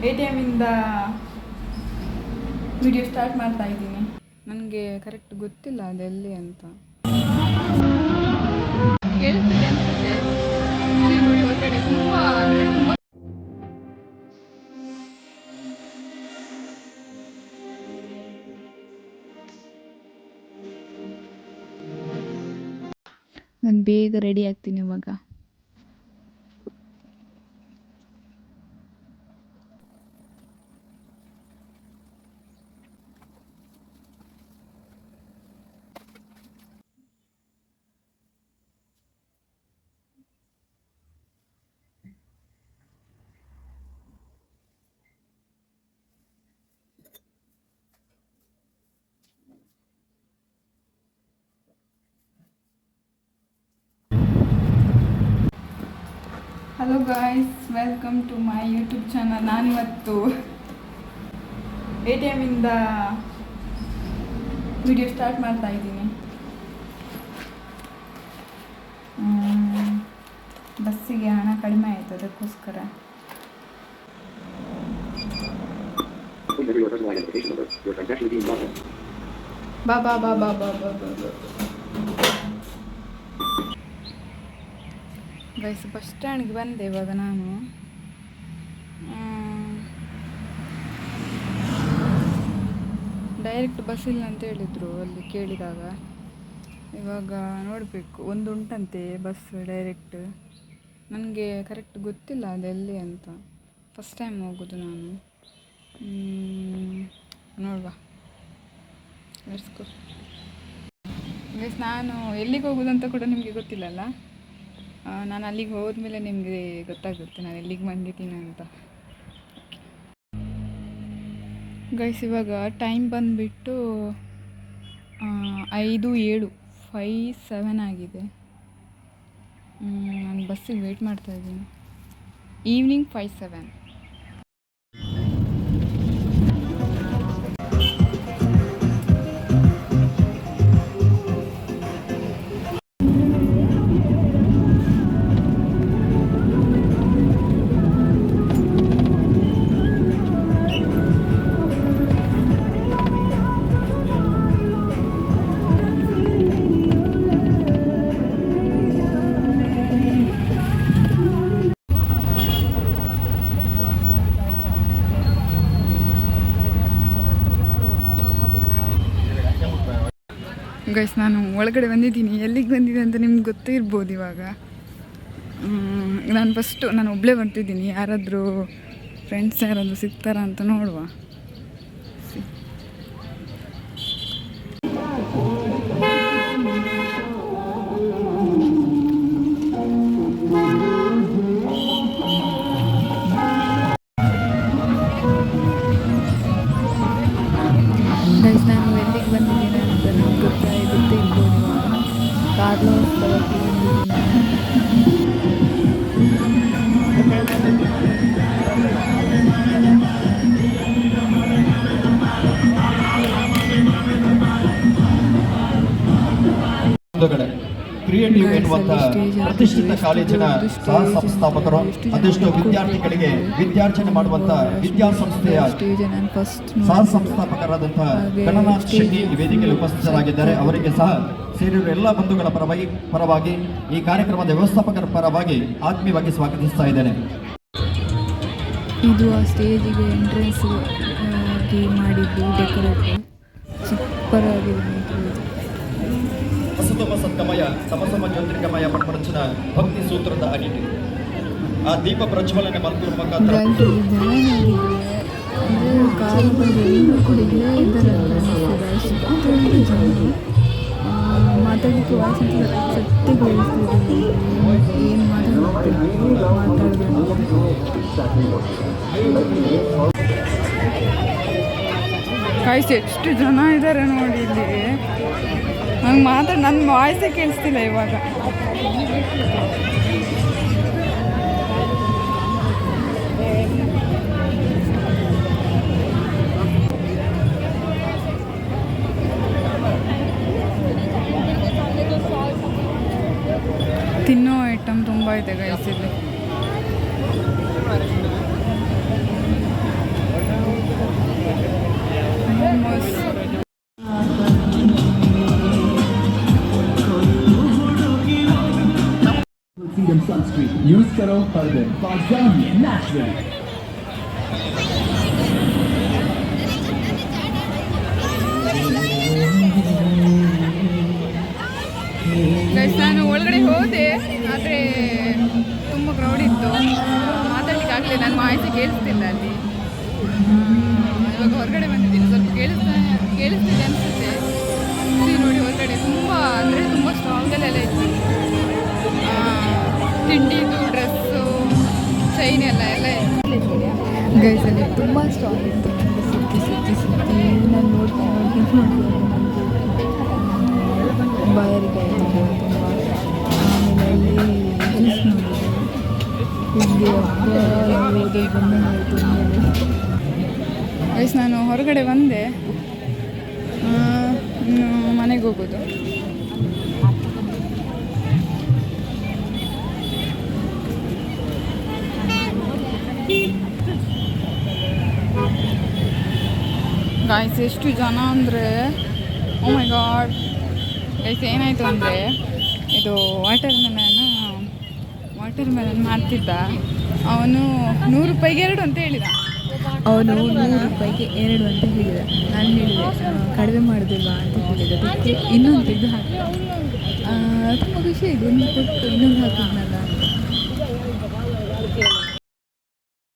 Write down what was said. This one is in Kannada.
ATM ಇಂದ ವಿಡಿಯೋ ಸ್ಟಾರ್ಟ್ ಮಾಡ್ತಾ ಇದ್ದೀನಿ. ನನಗೆ ಕರೆಕ್ಟ್ ಗೊತ್ತಿಲ್ಲ ಅದೆಲ್ಲಿ ಅಂತ. ಕೇಳಿಸ್ತಿದೆ ಅನ್ಸುತ್ತೆ. ನಾನು ಬೇಗ ರೆಡಿ ಆಗ್ತೀನಿ ಇವಾಗ. Hello guys, welcome to my YouTube channel. ನಾನಿವತ್ತು ATM ಇಂದ ವಿಡಿಯೋ ಸ್ಟಾರ್ಟ್ ಮಾಡ್ತಾ ಇದ್ದೀನಿ. ಬಸ್ಸಿಗೆ ಹಣ ಕಡಿಮೆ ಆಯಿತು, ಅದಕ್ಕೋಸ್ಕರ. ಬಾ ಬಾ ಬಾ ಬಾ ಬಾ ಬಾ ಬಾ ಬಾ ಗೈಸ್, ಬಸ್ ಸ್ಟ್ಯಾಂಡ್ಗೆ ಬಂದೆ ಇವಾಗ ನಾನು. ಡೈರೆಕ್ಟ್ ಬಸ್ ಇಲ್ಲ ಅಂತ ಹೇಳಿದರು ಅಲ್ಲಿ ಕೇಳಿದಾಗ. ಇವಾಗ ನೋಡಬೇಕು, ಒಂದು ಉಂಟಂತೆ ಬಸ್ ಡೈರೆಕ್ಟ್. ನನಗೆ ಕರೆಕ್ಟ್ ಗೊತ್ತಿಲ್ಲ ಅದೆಲ್ಲಿ ಅಂತ. ಫಸ್ಟ್ ಟೈಮ್ ಹೋಗೋದು ನಾನು. ನೋಡುವ, ಲೆಟ್ಸ್ ಗೋ. ಗೈಸ್, ನಾನು ಎಲ್ಲಿಗೆ ಹೋಗೋದಂತ ಕೂಡ ನಿಮಗೆ ಗೊತ್ತಿಲ್ಲಲ್ಲ. ನಾನು ಅಲ್ಲಿಗೆ ಹೋದ್ಮೇಲೆ ನಿಮಗೆ ಗೊತ್ತಾಗುತ್ತೆ ನಾನು ಎಲ್ಲಿಗೆ ಬಂದಿದ್ದೀನಿ ಅಂತ. ಗೈಸ್, ಇವಾಗ ಟೈಮ್ ಬಂದುಬಿಟ್ಟು 5:07 ಆಗಿದೆ. ನಾನು ಬಸ್ಸಿಗೆ ವೆಯ್ಟ್ ಮಾಡ್ತಾಯಿದ್ದೀನಿ. ಈವ್ನಿಂಗ್ 5:07. ಗೈಸ್, ನಾನು ಒಳಗಡೆ ಬಂದಿದ್ದೀನಿ. ಎಲ್ಲಿಗೆ ಬಂದಿದ್ದೆ ಅಂತ ನಿಮ್ಗೆ ಗೊತ್ತೇ ಇರ್ಬೋದು ಇವಾಗ. ನಾನು ಒಬ್ಬಳೇ ಬರ್ತಿದ್ದೀನಿ. ಯಾರಾದರೂ ಫ್ರೆಂಡ್ಸ್ ಯಾರಾದರೂ ಸಿಗ್ತಾರಾ ಅಂತ ನೋಡುವ. ಗೈಸ್, ನಾನು ಎಲ್ಲಿಗೆ ಬಂದಿದ್ದೀನಿ ಅಂತ ನಮ್ಗೆ ಗೊತ್ತೇ ಇರ್ಬೋದು ಇವಾಗ. ಕಾರ್ಲೋಸ್ ಬಂದಿದ್ದೀನಿ. ಕ್ರಿಯೇಟಿವ್ ಎನ್ನುವಂಥ ಪ್ರತಿಷ್ಠಿತ ಕಾಲೇಜಿನ ಸಹ ಸಂಸ್ಥಾಪಕರು, ಅದೆಷ್ಟೋ ವಿದ್ಯಾರ್ಥಿಗಳಿಗೆ ವಿದ್ಯಾರ್ಜನೆ ಮಾಡುವಂಥ ವಿದ್ಯಾಸಂಸ್ಥೆಯ ಸಹ ಸಂಸ್ಥಾಪಕರಾದಂತಹ ಗಣನಾಥ್ ಶೆಟ್ಟಿ ಈ ವೇದಿಕೆಯಲ್ಲಿ ಉಪಸ್ಥಿತರಾಗಿದ್ದಾರೆ. ಅವರಿಗೆ ಸಹ ಸೇರಿರುವ ಎಲ್ಲ ಬಂಧುಗಳ ಪರವಾಗಿ ಈ ಕಾರ್ಯಕ್ರಮದ ವ್ಯವಸ್ಥಾಪಕರ ಪರವಾಗಿ ಆತ್ಮೀಯವಾಗಿ ಸ್ವಾಗತಿಸ್ತಾ ಇದ್ದೇನೆ. ಇದು ಆ ಸ್ಟೇಜಿಗೆ ಎಂಟ್ರೆನ್ಸ್ ಆಗಿ ಮಾಡಿದ್ದು ಡೆಕೋರೇಟ್ ಸೂಪರ್ ಆಗಿದೆ. ವಸುತಮ ಸತ್ಕಮಯ ತಮಸಮ ಜ್ಯೋತಿರ್ಗಮಯ ಪ್ರಪಂಚನ ಭಕ್ತಿ ಸೂತ್ರದ ಅಡಿಗೆ ಆ ದೀಪ ಪ್ರಜ್ವಲನೆ ಮಾಡುವ ಮುಖಾಂತರ ಮಾತಾಡಲಿಕ್ಕೆ ವಾಸನೆ ಸತ್ಯಗೊಳಿಸ್ತಿದ್ದೀನಿ. ಏನು ಕಾಯ್ಸಿ ಎಷ್ಟು ಜನ ಇದ್ದಾರೆ ನೋಡಿ ಇಲ್ಲಿ. ನಂಗೆ ನನ್ನ ವಾಯ್ಸೇ ಕೇಳಿಸ್ತಿಲ್ಲ ಇವಾಗ. ತಿನ್ನೋ ಐಟಮ್ ತುಂಬ ಇದೆ ಗೈಸ್ ಇಲ್ಲಿ. African sunscreen. Use करो हर दिन. Balsamic naturally. ಗೈಸ್ ನಾನು ಒಳಗಡೆ ಹೋದೆ, ಆದರೆ ತುಂಬ ಕ್ರೌಡ್ ಇತ್ತು, ಮಾತಾಡ್ಲಿಕ್ಕೆ ಆಗಲಿಲ್ಲ, ನನ್ನ ವಾಯ್ಸ್ ಕೇಳಿಸ್ತಿಲ್ಲ ಅಲ್ಲಿ. ಇವಾಗ ಹೊರಗಡೆ ಬಂದಿದ್ದೀನಿ, ಸ್ವಲ್ಪ ಕೇಳಿಸ್ತಿದೆ ಅನಿಸುತ್ತೆ. ನೋಡಿ ಹೊರಗಡೆ ತುಂಬ ಅಂದರೆ ತುಂಬ ಸ್ಟಾಲ್ಗಳೆಲ್ಲ ಇತ್ತು, ತಿಂಡಿದು, ಡ್ರೆಸ್ಸು, ಚೈನ್ ಎಲ್ಲ ಇತ್ತು. ಗೈಸಲ್ಲಿ ತುಂಬ ಸ್ಟಾಲ್ ಇತ್ತು. ನನಗೆ ಸುತ್ತಿ ನಾನು ನೋಡ್ಕೊಂಡು ಬಾಯಾರಿಕೆ ಆಯಿತು ತುಂಬ. ಆಮೇಲೆ ಅಲ್ಲಿ ಜ್ಯೂಸ್ ನೋಡಿದೆ, ಹೀಗೆ ಓದೋದು ಬಂದಂಗೆ ಆಯಿತು. ಗೈಸ್ ನಾನು ಹೊರಗಡೆ ಬಂದೆ, ಇನ್ನು ಮನೆಗೆ ಹೋಗೋದು. ಗಾಯ್ಸ್ ಎಷ್ಟು ಜನ ಅಂದರೆ, ಓ ಮೈ ಗಾಡ್. ಗೈಸ್ ಏನಾಯಿತು ಅಂದರೆ, ಇದು ವಾಟರ್ ಮೆಲನ್ ಮಾಡ್ತಿದ್ದ, ಅವನು 100 ರೂಪಾಯಿಗೆ 2 ಅಂತ ಹೇಳಿದ. ಅವನು 100 ರೂಪಾಯಿಗೆ 2 ಅಂತ ಹೇಳಿದ. ನಾನು ಹೇಳಿದೆ ಕಡಿಮೆ ಮಾಡೋದಿಲ್ವಾ ಅಂತ ಹೇಳಿದೆ. ಅದಕ್ಕೆ ಇನ್ನೊಂದು ತೆಗೆದು ಹಾಕಿದ. ತುಂಬ ಖುಷಿ ಆಯಿತು, ಒಂದು ಕೊಟ್ಟು ಇನ್ನೊಂದು ಹಾಕಿದ್ನಲ್ಲ.